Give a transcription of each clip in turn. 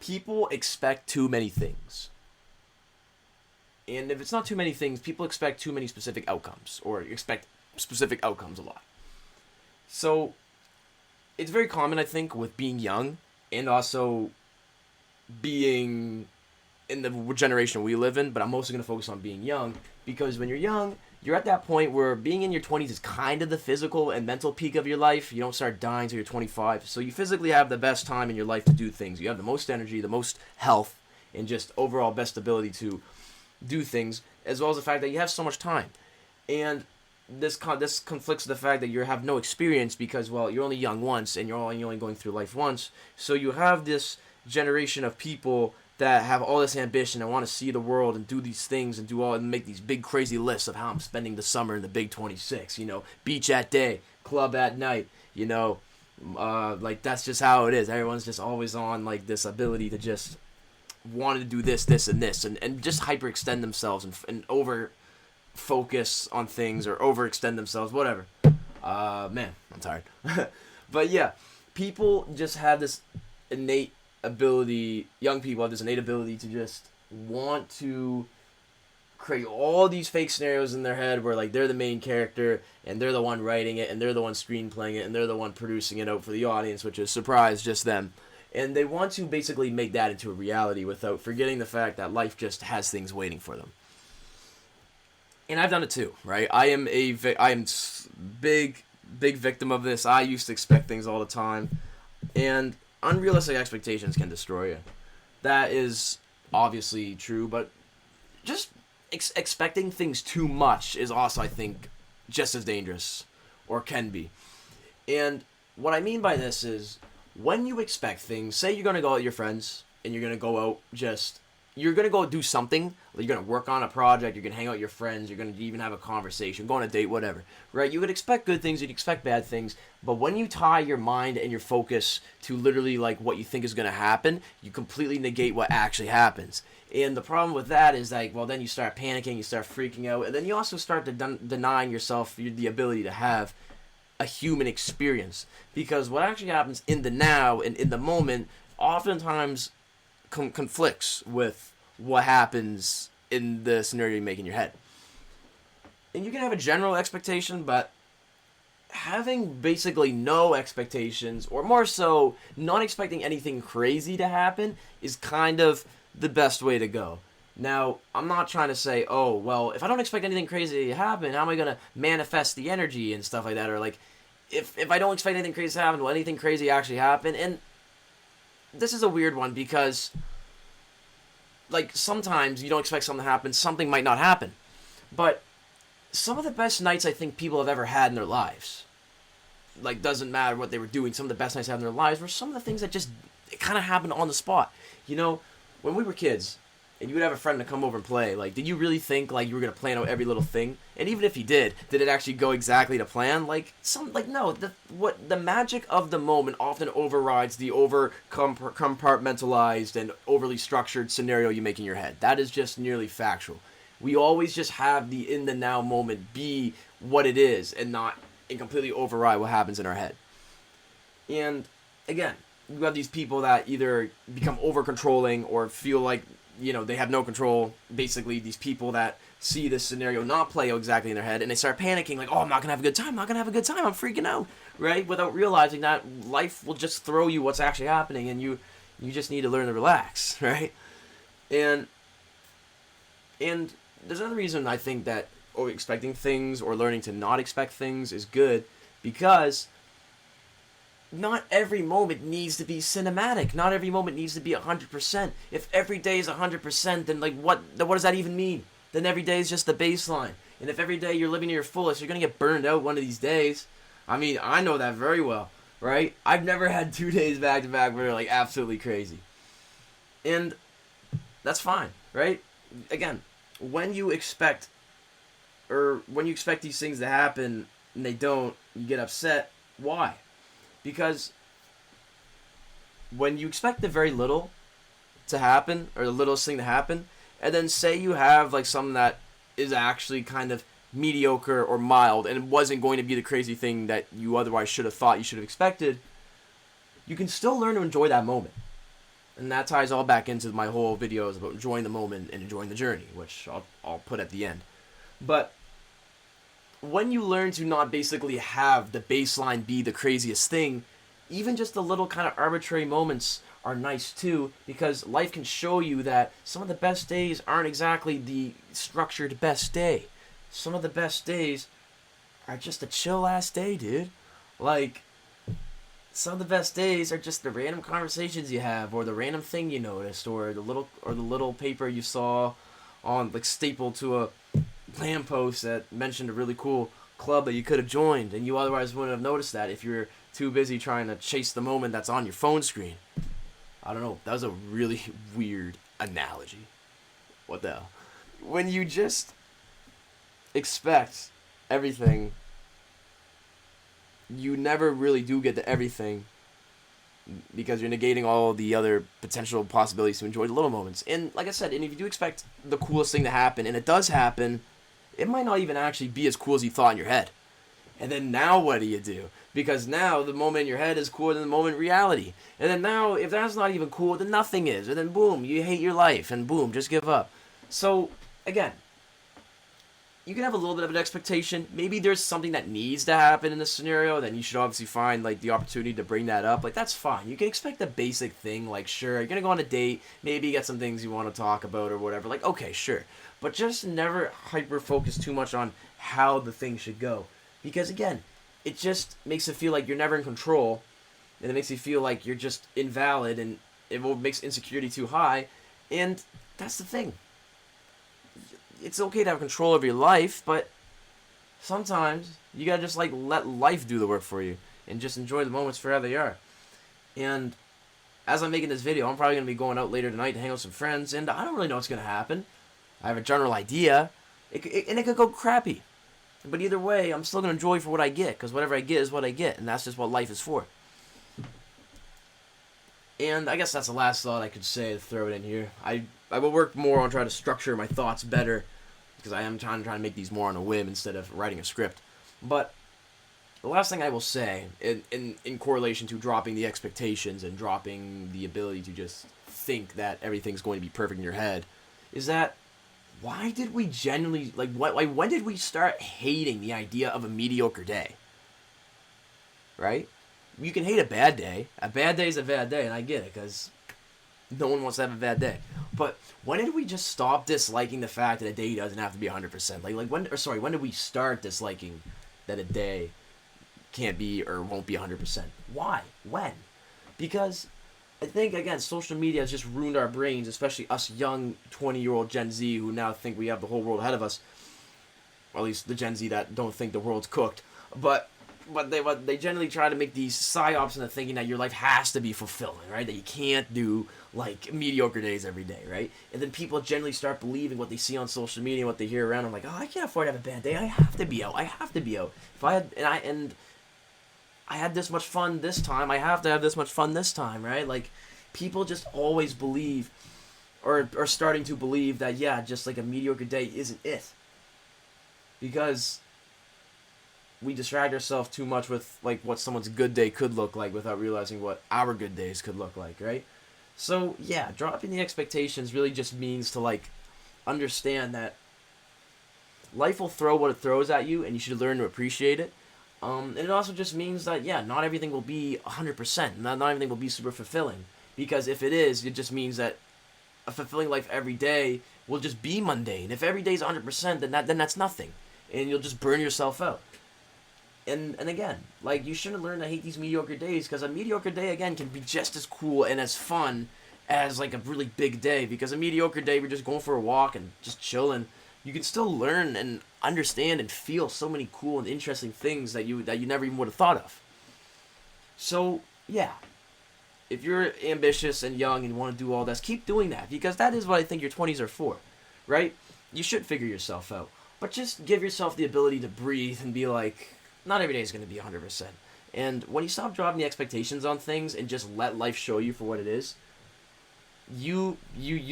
people expect too many things. And if it's not too many things, people expect too many specific outcomes, or expect specific outcomes a lot. So, it's very common, I think, with being young, and also being in the generation we live in, but I'm mostly going to focus on being young, because when you're young, you're at that point where being in your 20s is kind of the physical and mental peak of your life. You don't start dying until you're 25, so you physically have the best time in your life to do things. You have the most energy, the most health, and just overall best ability to do things, as well as the fact that you have so much time. And this conflicts with the fact that you have no experience because, well, you're only young once, and you're only going through life once. So you have this generation of people that have all this ambition and want to see the world and do these things and make these big crazy lists of how I'm spending the summer in the Big 26. Beach at day, club at night. Like that's just how it is. Everyone's just always on like this ability to just want to do this, this, and this, and just hyperextend themselves and over focus on things or overextend themselves, whatever. Man, I'm tired. But yeah, people just have this innate ability, young people have this innate ability to just want to create all these fake scenarios in their head where like they're the main character and they're the one writing it and they're the one screenplaying it and they're the one producing it out for the audience, which is surprise, just them. And they want to basically make that into a reality without forgetting the fact that life just has things waiting for them. And I've done it too, right? I am big victim of this. I used to expect things all the time, and unrealistic expectations can destroy you. That is obviously true, but just expecting things too much is also, I think, just as dangerous, or can be. And what I mean by this is, when you expect things, say you're going to go out with your friends, and you're going to go out you're going to go do something, you're going to work on a project, you're going to hang out with your friends, you're going to even have a conversation, go on a date, whatever, right? You would expect good things, you'd expect bad things, but when you tie your mind and your focus to literally like what you think is going to happen, you completely negate what actually happens. And the problem with that is like, well, then you start panicking, you start freaking out, and then you also start denying yourself the ability to have a human experience. Because what actually happens in the now and in the moment oftentimes conflicts with what happens in the scenario you make in your head. And you can have a general expectation, but having basically no expectations, or more so, not expecting anything crazy to happen, is kind of the best way to go. Now, I'm not trying to say, oh, well, if I don't expect anything crazy to happen, how am I going to manifest the energy and stuff like that? Or like, if I don't expect anything crazy to happen, will anything crazy actually happen? And this is a weird one because, like, sometimes you don't expect something to happen, something might not happen. But some of the best nights I think people have ever had in their lives, like, doesn't matter what they were doing, some of the best nights they had in their lives were some of the things that just kind of happened on the spot. When we were kids, and you would have a friend to come over and play, like, did you really think, like, you were going to plan out every little thing? And even if you did it actually go exactly to plan? No, the magic of the moment often overrides the compartmentalized and overly structured scenario you make in your head. That is just nearly factual. We always just have the in the now moment be what it is and completely override what happens in our head. And again, you have these people that either become over controlling or feel like they have no control. Basically, these people that see this scenario not play out exactly in their head, and they start panicking, like, oh, I'm not going to have a good time, I'm freaking out, right? Without realizing that life will just throw you what's actually happening, and you just need to learn to relax, right? And there's another reason I think that expecting things or learning to not expect things is good, because not every moment needs to be cinematic. Not every moment needs to be 100%. If every day is 100%, then what does that even mean? Then every day is just the baseline. And if every day you're living to your fullest, you're going to get burned out one of these days. I mean, I know that very well, right? I've never had 2 days back to back where they're absolutely crazy. And that's fine, right? Again, when you expect these things to happen and they don't, you get upset. Why? Because when you expect the very little to happen, or the littlest thing to happen, and then say you have something that is actually kind of mediocre or mild, and it wasn't going to be the crazy thing that you otherwise should have thought you should have expected, you can still learn to enjoy that moment. And that ties all back into my whole videos about enjoying the moment and enjoying the journey, which I'll put at the end. But when you learn to not basically have the baseline be the craziest thing, even just the little kind of arbitrary moments are nice too, because life can show you that some of the best days aren't exactly the structured best day. Some of the best days are just a chill ass day, dude. Like, some of the best days are just the random conversations you have, or the random thing you noticed, or the little paper you saw on, like, stapled to a lamppost that mentioned a really cool club that you could have joined, and you otherwise wouldn't have noticed that if you're too busy trying to chase the moment that's on your phone screen. I don't know. That was a really weird analogy. What the hell? When you just expect everything, you never really do get to everything, because you're negating all the other potential possibilities to enjoy the little moments. And like I said, and if you do expect the coolest thing to happen, and it does happen, it might not even actually be as cool as you thought in your head. And then now what do you do? Because now the moment in your head is cooler than the moment in reality. And then now, if that's not even cool, then nothing is. And then boom, you hate your life. And boom, just give up. So, again, you can have a little bit of an expectation. Maybe there's something that needs to happen in this scenario. Then you should obviously find, like, the opportunity to bring that up. Like, that's fine. You can expect the basic thing. Like, sure, you're going to go on a date. Maybe you get some things you want to talk about or whatever. Like, okay, sure. But just never hyper-focus too much on how the thing should go. Because, again, it just makes it feel like you're never in control, and it makes you feel like you're just invalid, and it makes insecurity too high, and that's the thing. It's okay to have control over your life, but sometimes you gotta just, like, let life do the work for you, and just enjoy the moments for how they are. And as I'm making this video, I'm probably gonna be going out later tonight to hang out with some friends, and I don't really know what's gonna happen. I have a general idea, and it could go crappy. But either way, I'm still going to enjoy for what I get, because whatever I get is what I get, and that's just what life is for. And I guess that's the last thought I could say to throw it in here. I will work more on trying to structure my thoughts better, because I am trying to make these more on a whim instead of writing a script. But the last thing I will say, in correlation to dropping the expectations and dropping the ability to just think that everything's going to be perfect in your head, is that why did we genuinely, when did we start hating the idea of a mediocre day? Right? You can hate a bad day. A bad day is a bad day, and I get it, because no one wants to have a bad day. But when did we just stop disliking the fact that a day doesn't have to be 100%? When did we start disliking that a day can't be or won't be 100%? Why? When? Because I think, again, social media has just ruined our brains, especially us young 20-year-old Gen Z who now think we have the whole world ahead of us. Or at least the Gen Z that don't think the world's cooked. But they generally try to make these psyops into thinking that your life has to be fulfilling, right? That you can't do, like, mediocre days every day, right? And then people generally start believing what they see on social media and what they hear around. I'm like, oh, I can't afford to have a bad day. I have to be out. I had this much fun this time, I have to have this much fun this time, right? Like, people just always believe, or are starting to believe that, yeah, just like a mediocre day isn't it. Because we distract ourselves too much with, like, what someone's good day could look like without realizing what our good days could look like, right? So, yeah, dropping the expectations really just means to, like, understand that life will throw what it throws at you, and you should learn to appreciate it. And it also just means that, yeah, not everything will be 100%. Not everything will be super fulfilling. Because if it is, it just means that a fulfilling life every day will just be mundane. If every day is 100%, then that's nothing. And you'll just burn yourself out. And again, like, you shouldn't learn to hate these mediocre days, because a mediocre day, again, can be just as cool and as fun as, like, a really big day. Because a mediocre day, we're just going for a walk and just chilling. You can still learn and understand and feel so many cool and interesting things that you never even would have thought of. So, yeah. If you're ambitious and young and want to do all this, keep doing that, because that is what I think your 20s are for, right? You should figure yourself out. But just give yourself the ability to breathe and be like, not every day is going to be 100%. And when you stop dropping the expectations on things and just let life show you for what it is, you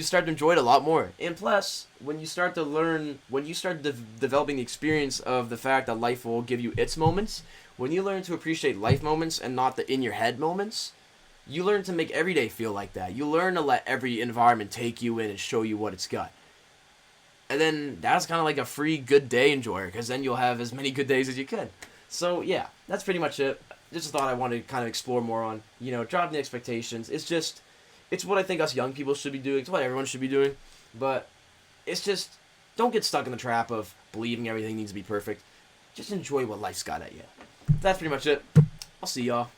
start to enjoy it a lot more. And plus, when you start developing the experience of the fact that life will give you its moments, when you learn to appreciate life moments and not the in your head moments, You learn to make every day feel like that. You learn to let every environment take you in and show you what it's got. And then that's kind of like a free good day enjoyer, because then you'll have as many good days as you could. So yeah, that's pretty much it. Just thought I wanted to kind of explore more on, dropping the expectations. It's what I think us young people should be doing. It's what everyone should be doing. But it's just, don't get stuck in the trap of believing everything needs to be perfect. Just enjoy what life's got at you. That's pretty much it. I'll see y'all.